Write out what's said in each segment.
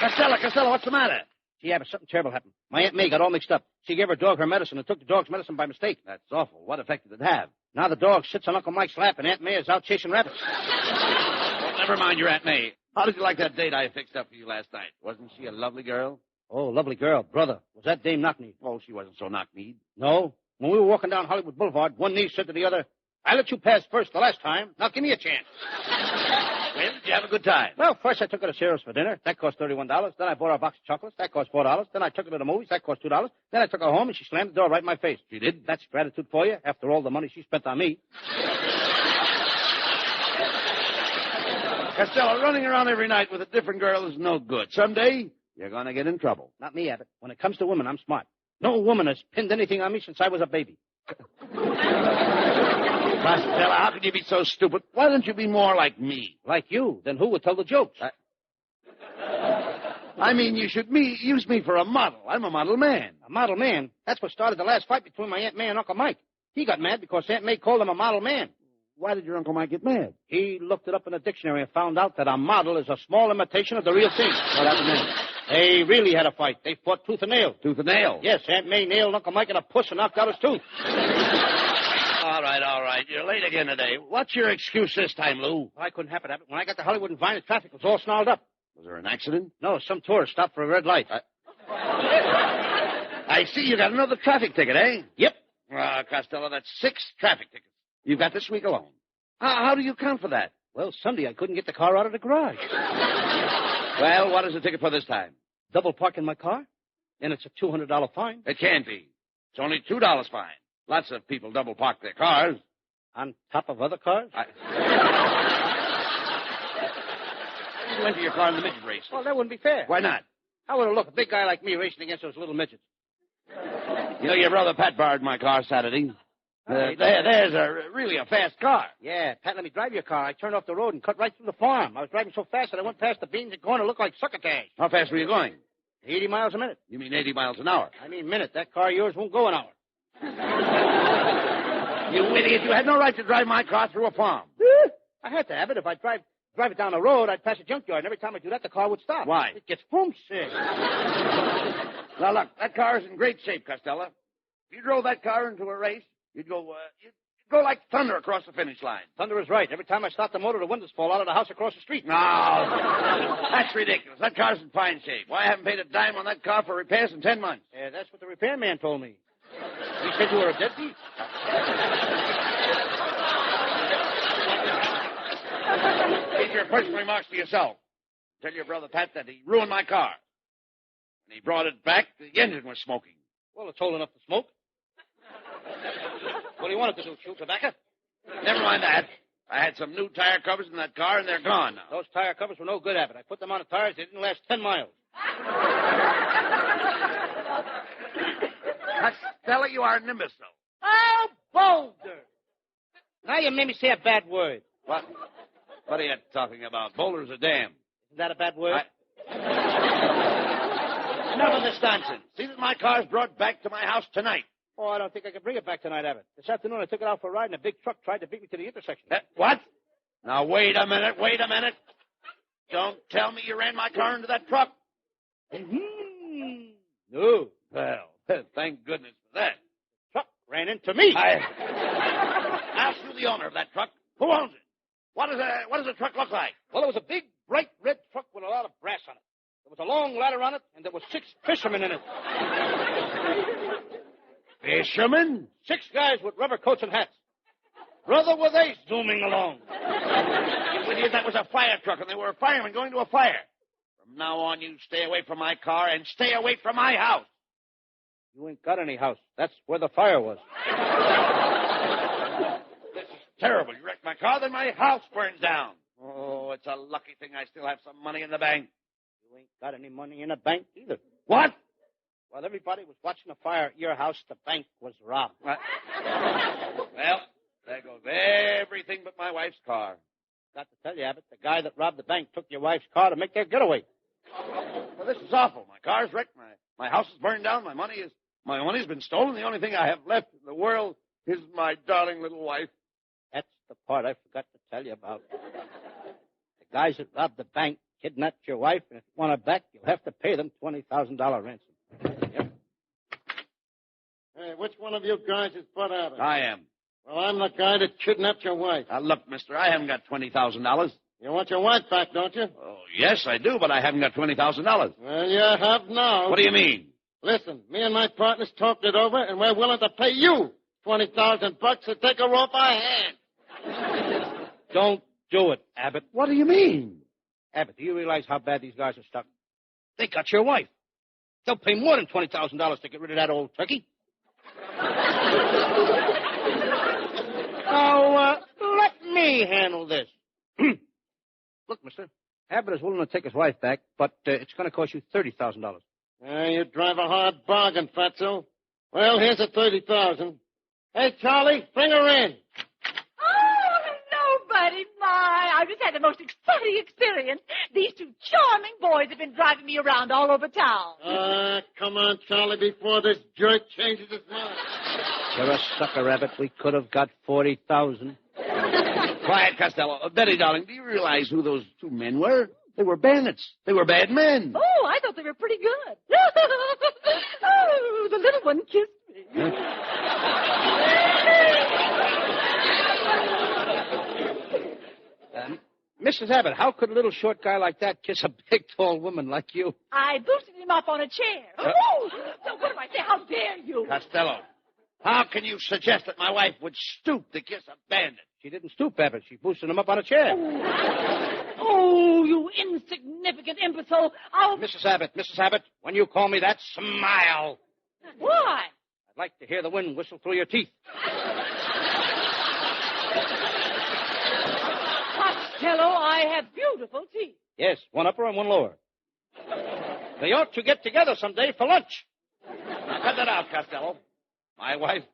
Costello, what's the matter? Gee, Abbott, something terrible happened. My Aunt May got all mixed up. She gave her dog her medicine and took the dog's medicine by mistake. That's awful. What effect did it have? Now the dog sits on Uncle Mike's lap, and Aunt May is out chasing rabbits. Well, never mind your Aunt May. How did you like that date I fixed up for you last night? Wasn't she a lovely girl? Oh, lovely girl. Brother, was that dame knock-kneed? Oh, she wasn't so knock-kneed. No. When we were walking down Hollywood Boulevard, one knee said to the other, I let you pass first the last time. Now give me a chance. Well, did you have a good time? Well, first I took her to Sarah's for dinner. That cost $31. Then I bought her a box of chocolates. That cost $4. Then I took her to the movies. That cost $2. Then I took her home, and she slammed the door right in my face. She did? That's gratitude for you, after all the money she spent on me. Costello, running around every night with a different girl is no good. Someday, you're going to get in trouble. Not me, Abbott. When it comes to women, I'm smart. No woman has pinned anything on me since I was a baby. Costello, how could you be so stupid? Why don't you be more like me? Like you? Then who would tell the jokes? I mean, you should use me for a model. I'm a model man. A model man? That's what started the last fight between my Aunt May and Uncle Mike. He got mad because Aunt May called him a model man. Why did your Uncle Mike get mad? He looked it up in a dictionary and found out that a model is a small imitation of the real thing. What happened then? They really had a fight. They fought tooth and nail. Tooth and nail? Yes, Aunt May nailed Uncle Mike in a puss and knocked out his tooth. All right. You're late again today. What's your excuse this time, Lou? I couldn't happen, Abbott. When I got to Hollywood and Vine, the traffic was all snarled up. Was there an accident? No, some tourist stopped for a red light. I see you got another traffic ticket, eh? Yep. Costello, that's 6 traffic tickets you've got this week alone. How do you account for that? Well, Sunday I couldn't get the car out of the garage. Well, what is the ticket for this time? Double parking my car? And it's a $200 fine. It can't be. It's only $2 fine. Lots of people double park their cars. On top of other cars? You enter your car in the midget race. Well, that wouldn't be fair. Why not? How would it look, a big guy like me racing against those little midgets? You know, your brother Pat borrowed my car Saturday. There's really a fast car. Yeah, Pat, let me drive your car. I turned off the road and cut right through the farm. I was driving so fast that I went past the beans and corn. It looked like succotash. How fast were you going? 80 miles a minute. You mean 80 miles an hour? I mean minute. That car of yours won't go an hour. You idiot. You had no right to drive my car through a farm. I had to have it. If I drive it down the road, I'd pass a junkyard, and every time I do that, the car would stop. Why? It gets homesick. Now, look, that car is in great shape, Costello. If you drove that car into a race, you'd go like thunder across the finish line. Thunder is right. Every time I stop the motor, the windows fall out of the house across the street. No, that's ridiculous. That car's in fine shape. Why, I haven't paid a dime on that car for repairs in 10 months. Yeah, that's what the repairman told me. He said you were a deadbeat. Keep your personal remarks to yourself. Tell your brother Pat that he ruined my car. When he brought it back, the engine was smoking. Well, it's old enough to smoke. What do you want it to do, chew tobacco? Never mind that. I had some new tire covers in that car, and they're gone now. Those tire covers were no good, Abbott. I put them on the tires. They didn't last 10 miles. Costello, you are an imbecile. Oh, Boulder! Now you made me say a bad word. What? What are you talking about? Boulder's a dam. Isn't that a bad word? Enough of this nonsense. See that my car's brought back to my house tonight. Oh, I don't think I can bring it back tonight, Abbott. This afternoon I took it out for a ride, and a big truck tried to beat me to the intersection. What? Now, wait a minute. Don't tell me you ran my car into that truck. No. Well, thank goodness for that. The truck ran into me. Ask you the owner of that truck. Who owns it? What does the truck look like? Well, it was a big, bright red truck with a lot of brass on it. There was a long ladder on it, and there were 6 fishermen in it. Fishermen? 6 guys with rubber coats and hats. Brother, were they zooming along. With you, that was a fire truck, and they were a fireman going to a fire. From now on, you stay away from my car and stay away from my house. You ain't got any house. That's where the fire was. This is terrible. You wrecked my car, then my house burns down. Oh, it's a lucky thing I still have some money in the bank. You ain't got any money in the bank either. What? While everybody was watching a fire at your house, the bank was robbed. Well, there goes everything but my wife's car. Got to tell you, Abbott, the guy that robbed the bank took your wife's car to make their getaway. Well, this is awful. My car's wrecked. My house is burned down. My money's been stolen. The only thing I have left in the world is my darling little wife. That's the part I forgot to tell you about. The guys that robbed the bank kidnapped your wife, and if you want her back, you'll have to pay them $20,000 ransom. Yep. Hey, which one of you guys is Bud Abbott? I am. Well, I'm the guy that kidnapped your wife. Look, mister, I haven't got $20,000. You want your wife back, don't you? Oh, yes, I do, but I haven't got $20,000. Well, you have now. What do you mean? Listen, me and my partners talked it over, and we're willing to pay you $20,000 to take her off our hands. Don't do it, Abbott. What do you mean? Abbott, do you realize how bad these guys are stuck? They got your wife. They'll pay more than $20,000 to get rid of that old turkey. Now, let me handle this. Look, mister, Abbott is willing to take his wife back, but it's going to cost you $30,000. You drive a hard bargain, Fatso. Well, here's the $30,000. Hey, Charlie, bring her in. Oh, hello, buddy. I've just had the most exciting experience. These two charming boys have been driving me around all over town. Come on, Charlie, before this jerk changes his mind. You're a sucker, Abbott. We could have got $40,000. Quiet, Costello. Betty, darling, do you realize who those two men were? They were bandits. They were bad men. Oh, I thought they were pretty good. Oh, the little one kissed me. Mrs. Abbott, how could a little short guy like that kiss a big, tall woman like you? I boosted him up on a chair. Oh, so what do I say? How dare you? Costello, how can you suggest that my wife would stoop to kiss a bandit? She didn't stoop, Abbott. She boosted him up on a chair. Oh, you insignificant imbecile. Mrs. Abbott, when you call me that, smile. Why? I'd like to hear the wind whistle through your teeth. Costello, I have beautiful teeth. Yes, one upper and one lower. They ought to get together someday for lunch. Now, cut that out, Costello. My wife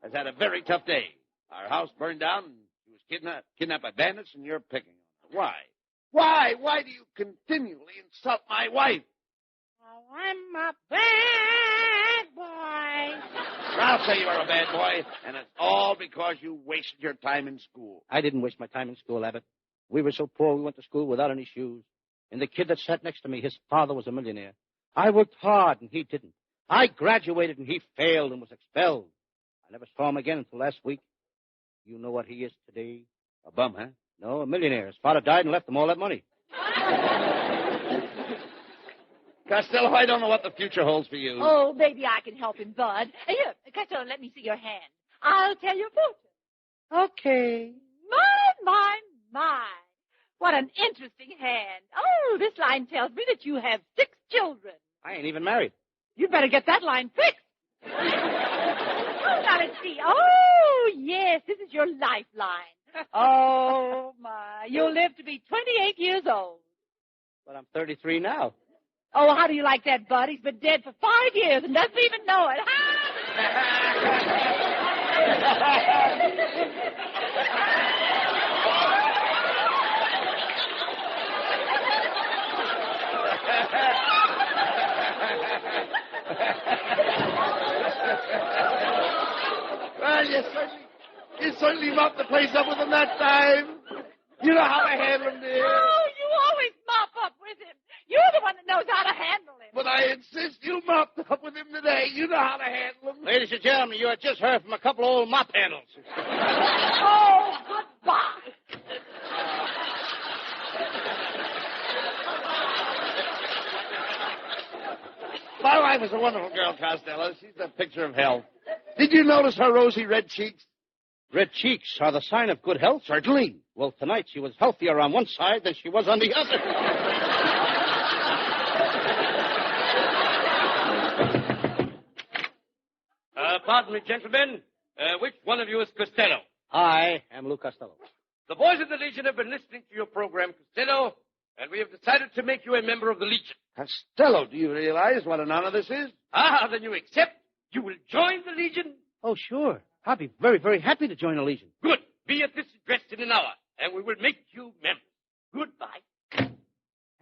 has had a very tough day. Our house burned down, and she was kidnapped by bandits, and you're picking on her. Why? Why? Why do you continually insult my wife? Oh, I'm a bad boy. I'll say you are a bad boy, and it's all because you wasted your time in school. I didn't waste my time in school, Abbott. We were so poor we went to school without any shoes. And the kid that sat next to me, his father was a millionaire. I worked hard, and he didn't. I graduated, and he failed and was expelled. I never saw him again until last week. You know what he is today? A bum, huh? No, a millionaire. His father died and left him all that money. Costello, I don't know what the future holds for you. Oh, maybe I can help him, Bud. Here, Costello, let me see your hand. I'll tell your fortune. Okay. My. What an interesting hand. Oh, this line tells me that you have 6 children. I ain't even married. You'd better get that line fixed. Oh, now let's see. Oh, yes, this is your lifeline. Oh, my. You'll live to be 28 years old. But I'm 33 now. Oh, how do you like that, Bud? He's been dead for 5 years and doesn't even know it. Well, you certainly mopped the place up with him that time. You know how to handle him, dear. Oh, you always mop up with him. You're the one that knows how to handle him. But I insist you mopped up with him today. You know how to handle him. Ladies and gentlemen, you have just heard from a couple of old mop handles. Oh, goodbye. My wife is a wonderful girl, Costello. She's a picture of health. Did you notice her rosy red cheeks? Red cheeks are the sign of good health? Certainly. Well, tonight she was healthier on one side than she was on the other. Pardon me, gentlemen. Which one of you is Costello? I am Lou Costello. The boys of the Legion have been listening to your program, Costello, and we have decided to make you a member of the Legion. Costello, do you realize what an honor this is? Ah, then you accept? You will join the Legion? Oh, sure. I'll be very, very happy to join the Legion. Good. Be at this address in an hour, and we will make you members. Goodbye.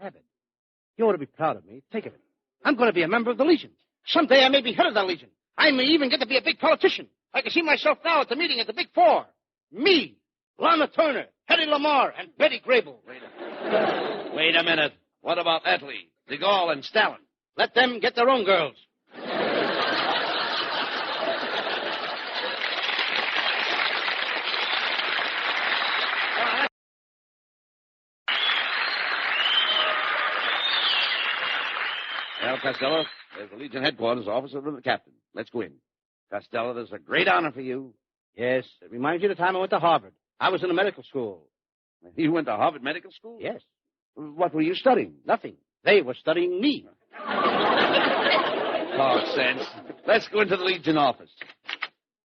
Abbott, you ought to be proud of me. Think of it. I'm going to be a member of the Legion. Someday I may be head of that Legion. I may even get to be a big politician. I can see myself now at the meeting at the Big Four. Me, Lana Turner, Hedy Lamarr, and Betty Grable. Wait a minute. What about Etley, de Gaulle, and Stalin? Let them get their own girls. Well, Costello, there's the Legion headquarters office of the captain. Let's go in. Costello, there's a great honor for you. Yes, it reminds you of the time I went to Harvard. I was in a medical school. You went to Harvard Medical School? Yes. What were you studying? Nothing. They were studying me. Talk sense. Let's go into the Legion office.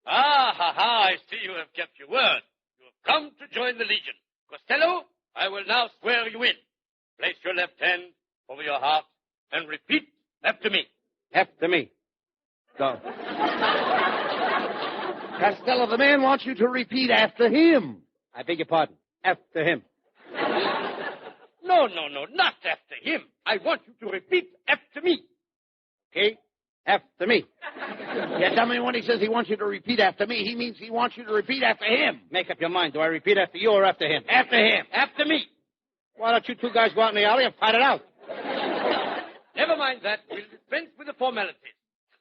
I see you have kept your word. You have come to join the Legion. Costello, I will now swear you in. Place your left hand over your heart and repeat after me. After me. Go. Costello, the man wants you to repeat after him. I beg your pardon. After him. No, not after him. I want you to repeat after me. Okay? After me. Yeah, tell me when he says he wants you to repeat after me, he means he wants you to repeat after him. Make up your mind. Do I repeat after you or after him? After him. After me. Why don't you two guys go out in the alley and fight it out? Never mind that. We'll dispense with the formalities.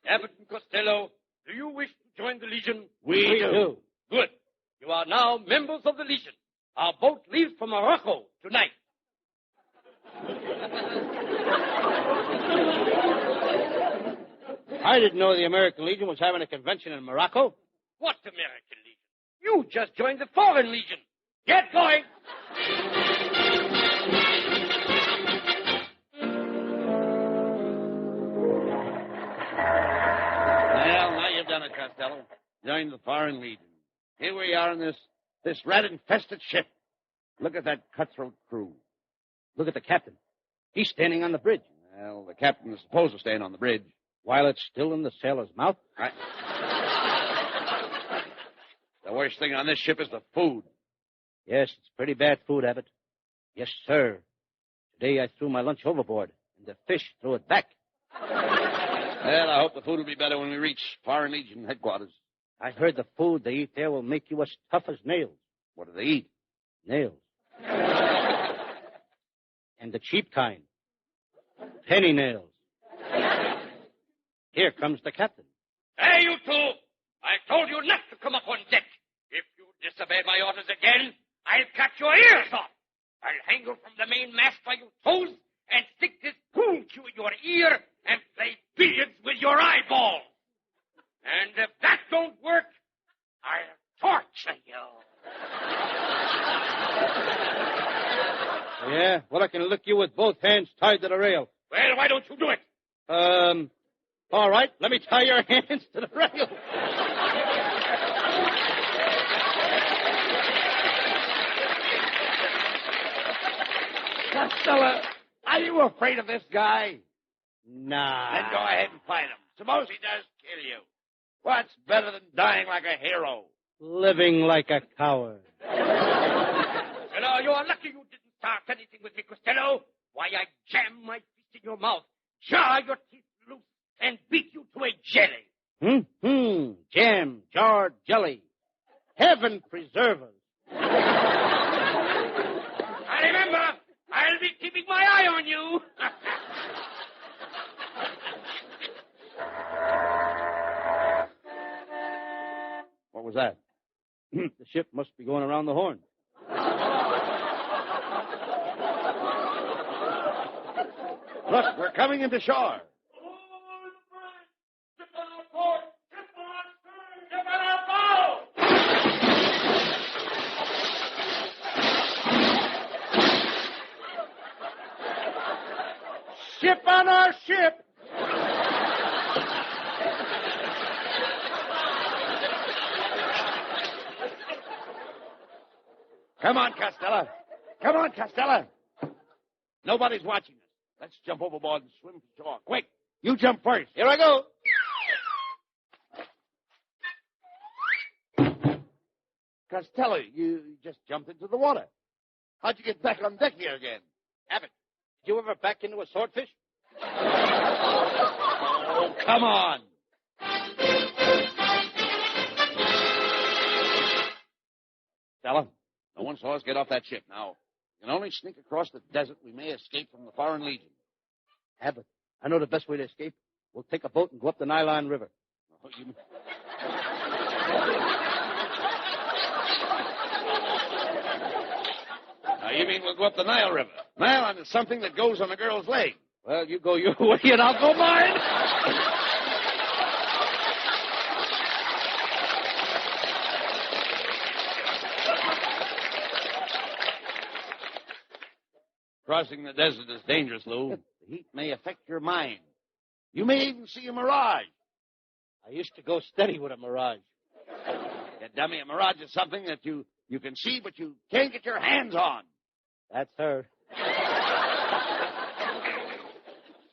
Abbott and Costello, do you wish to join the Legion? We do. Good. You are now members of the Legion. Our boat leaves for Morocco tonight. I didn't know the American Legion was having a convention in Morocco. What American Legion? You just joined the Foreign Legion. Get going. Well, now you've done it, Costello. Joined the Foreign Legion. Here we are in this rat-infested ship. Look at that cutthroat crew. Look at the captain. He's standing on the bridge. Well, the captain is supposed to stand on the bridge. While it's still in the sailor's mouth? The worst thing on this ship is the food. Yes, it's pretty bad food, Abbott. Yes, sir. Today I threw my lunch overboard, and the fish threw it back. Well, I hope the food will be better when we reach Foreign Legion headquarters. I heard the food they eat there will make you as tough as nails. What do they eat? Nails. And the cheap kind. Penny nails. Here comes the captain. Hey, you two! I told you not to come up on deck. If you disobey my orders again, I'll cut your ears off. I'll hang you from the mainmast by your toes and stick this pool cue in your ear and play billiards with your eyeballs. And if that don't work, I'll torture you. Yeah? Well, I can lick you with both hands tied to the rail. Well, why don't you do it? All right. Let me tie your hands to the rail. Costello, are you afraid of this guy? Nah. Then go ahead and fight him. Suppose he does kill you. What's better than dying like a hero? Living like a coward. Well, you are lucky you didn't start anything with me, Costello. Why, I jam my fist in your mouth, jar your teeth loose, and beat you to a jelly. Jam, jarred jelly. Heaven preserve us. I remember, I'll be keeping my eye on you. What was that? The ship must be going around the horn. Look, we're coming into shore. Ship on our ship. Come on, Costello. Come on, Costello. Nobody's watching us. Let's jump overboard and swim for shore. Quick, you jump first. Here I go. Costello, you just jumped into the water. How'd you get back on deck here again? Abbott, did you ever back into a swordfish? Oh, come on. Stella, no one saw us get off that ship. Now, we can only sneak across the desert, we may escape from the Foreign Legion. Abbott, I know the best way to escape. We'll take a boat and go up the Nylon River. Oh, you mean we'll go up the Nile River? Nylon is something that goes on a girl's leg. Well, you go your way and I'll go mine. Crossing the desert is dangerous, Lou. The heat may affect your mind. You may even see a mirage. I used to go steady with a mirage. Yeah, dummy, a mirage is something that you can see, but you can't get your hands on. That's her.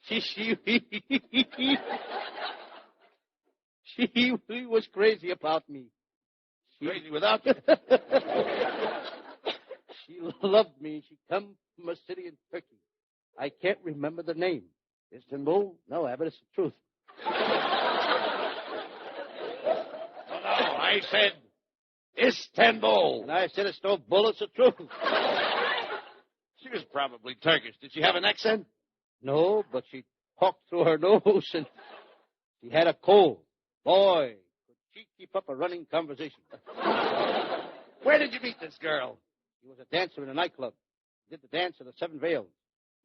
She was crazy about me. Crazy without you? She loved me. She come from a city in Turkey. I can't remember the name. Istanbul? No, Abbott, it's the truth. Oh, no, I said Istanbul. And I said Istanbul, it's the truth. She was probably Turkish. Did she have an accent? No, but she talked through her nose and she had a cold. Boy, could she keep up a running conversation. Where did you meet this girl? She was a dancer in a nightclub. She did the dance of the 7 veils.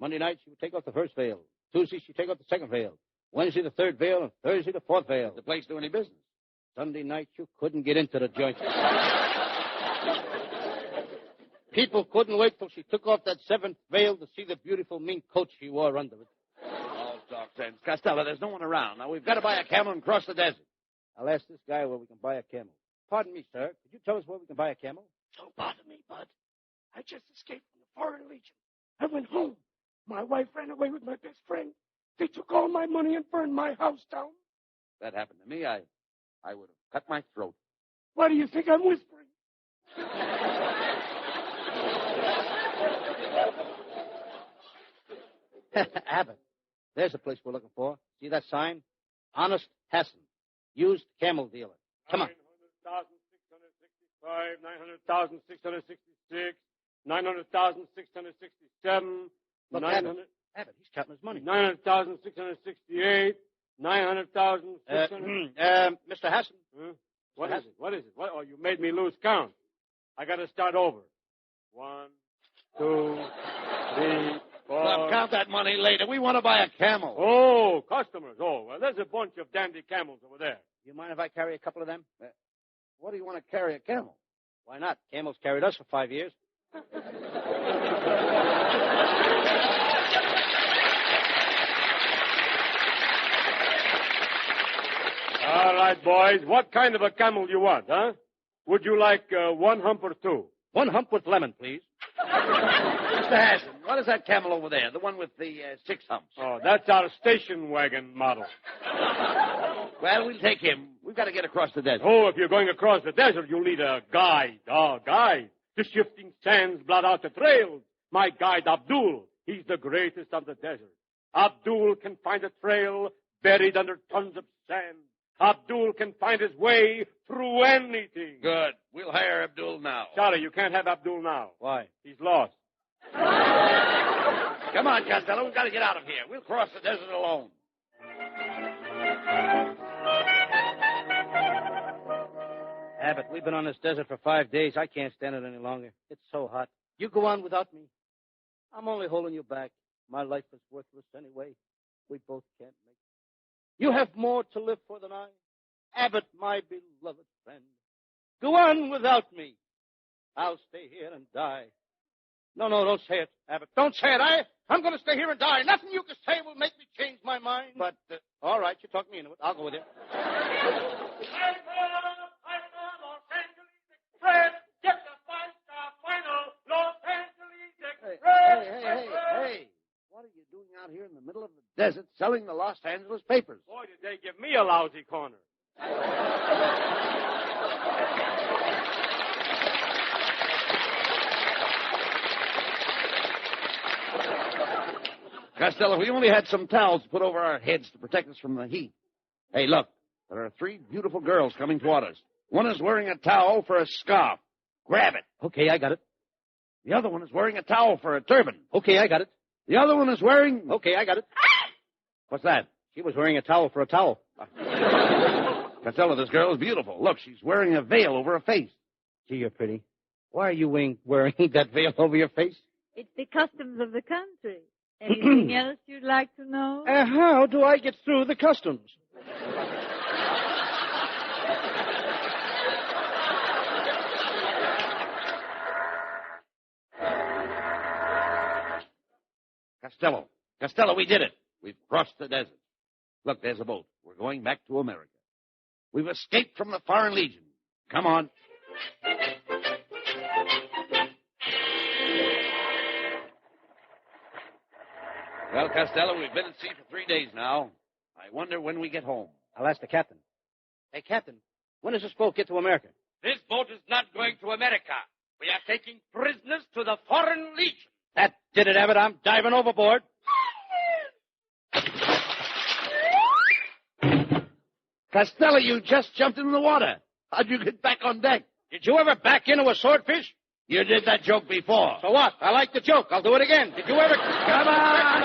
Monday night, she would take off the first veil. Tuesday, she'd take off the second veil. Wednesday, the 3rd veil, and Thursday, the 4th veil. Did the place do any business? Sunday night, you couldn't get into the joint. People couldn't wait till she took off that 7th veil to see the beautiful mink coat she wore under it. Oh, talk sense. Costello, there's no one around. Now, we've got to buy a camel and cross the desert. I'll ask this guy where we can buy a camel. Pardon me, sir. Could you tell us where we can buy a camel? Don't bother me, Bud. I just escaped from the Foreign Legion. I went home. My wife ran away with my best friend. They took all my money and burned my house down. If that happened to me, I would have cut my throat. Why do you think I'm whispering? Abbott, there's the place we're looking for. See that sign? Honest Hassan. Used camel dealer. Come on. 900,666, 900,667, Look, 900, Abbott, he's counting his money. 900,668, 900,600. Mr. Hassan. Huh? What is it? Oh, you made me lose count. I got to start over. 1, 2, 3, 4. Look, count that money later. We want to buy a camel. Oh, customers. Oh, well, there's a bunch of dandy camels over there. You mind if I carry a couple of them? What do you want to carry a camel? Why not? Camels carried us for 5 years. All right, boys. What kind of a camel you want, huh? Would you like 1 hump or 2? 1 hump with lemon, please. Mr. Hassan, what is that camel over there? The one with the 6 humps. Oh, that's our station wagon model. Well, we'll take him. We've got to get across the desert. Oh, if you're going across the desert, you'll need a guide. Oh, guide. The shifting sands blot out the trails. My guide, Abdul, he's the greatest of the desert. Abdul can find a trail buried under tons of sand. Abdul can find his way through anything. Good. We'll hire Abdul now. Sorry, you can't have Abdul now. Why? He's lost. Come on, Costello. We've got to get out of here. We'll cross the desert alone. Abbott, we've been on this desert for 5 days. I can't stand it any longer. It's so hot. You go on without me. I'm only holding you back. My life is worthless anyway. We both can't make it. You have more to live for than I. Abbott, my beloved friend. Go on without me. I'll stay here and die. No, don't say it, Abbott. Don't say it. I'm going to stay here and die. Nothing you can say will make me change my mind. But, all right, you talk me into it. I'll go with you. Los Angeles Express. Get the 5-star final. Los Angeles Express. Hey. What are you doing out here in the middle of the desert selling the Los Angeles papers? Boy, did they give me a lousy corner. Costello, we only had some towels to put over our heads to protect us from the heat. Hey, look. There are 3 beautiful girls coming toward us. One is wearing a towel for a scarf. Grab it. Okay, I got it. The other one is wearing a towel for a turban. Okay, I got it. The other one is wearing... Okay, I got it. What's that? She was wearing a towel for a towel. Costello, this girl is beautiful. Look, she's wearing a veil over her face. Gee, you're pretty. Why are you wearing that veil over your face? It's the customs of the country. Anything else you'd like to know? How do I get through the customs? Costello, we did it. We've crossed the desert. Look, there's a boat. We're going back to America. We've escaped from the Foreign Legion. Come on. Well, Costello, we've been at sea for 3 days now. I wonder when we get home. I'll ask the captain. Hey, Captain, when does this boat get to America? This boat is not going to America. We are taking prisoners to the Foreign Legion. That did it, Abbott. I'm diving overboard. Costello, you just jumped into the water. How'd you get back on deck? Did you ever back into a swordfish? You did that joke before. So what? I like the joke. I'll do it again. Did you ever... Come on!